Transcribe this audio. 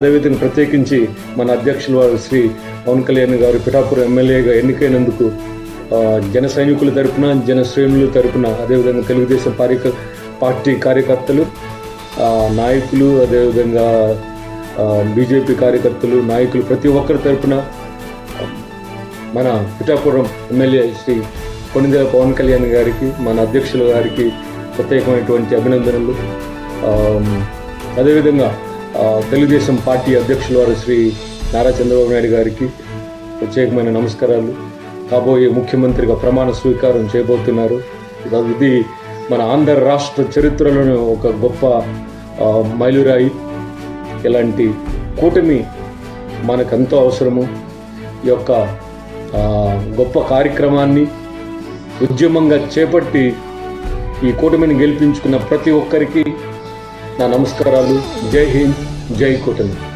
అదేవిధంగా ప్రత్యేకించి మన అధ్యక్షులు వారు శ్రీ పవన్ కళ్యాణ్ గారు పిఠాపురం ఎమ్మెల్యేగా ఎన్నికైనందుకు జన సైనికుల తరపున, జన శ్రేణుల తరపున, అదేవిధంగా తెలుగుదేశం పార్టీ కార్యకర్తలు, నాయకులు, అదేవిధంగా బీజేపీ కార్యకర్తలు, నాయకులు ప్రతి ఒక్కరి తరపున మన పిఠాపురం ఎమ్మెల్యే శ్రీ కొణిదెల పవన్ కళ్యాణ్ గారికి, మన అధ్యక్షుల గారికి ప్రత్యేకమైనటువంటి అభినందనలు. అదేవిధంగా తెలుగుదేశం పార్టీ అధ్యక్షుల వారు శ్రీ నారా చంద్రబాబు నాయుడు గారికి ప్రత్యేకమైన నమస్కారాలు. కాబోయే ముఖ్యమంత్రిగా ప్రమాణ స్వీకారం చేయబోతున్నారు. ఇది మన ఆంధ్ర రాష్ట్ర చరిత్రలోనే ఒక గొప్ప మైలురాయి. ఇలాంటి కూటమి మనకెంతో అవసరము. ఈ యొక్క గొప్ప కార్యక్రమాన్ని ఉద్యమంగా చేపట్టి ఈ కూటమిని గెలిపించుకున్న ప్రతి ఒక్కరికి నా నమస్కారాలు. జై హింద్, జై కూటమి.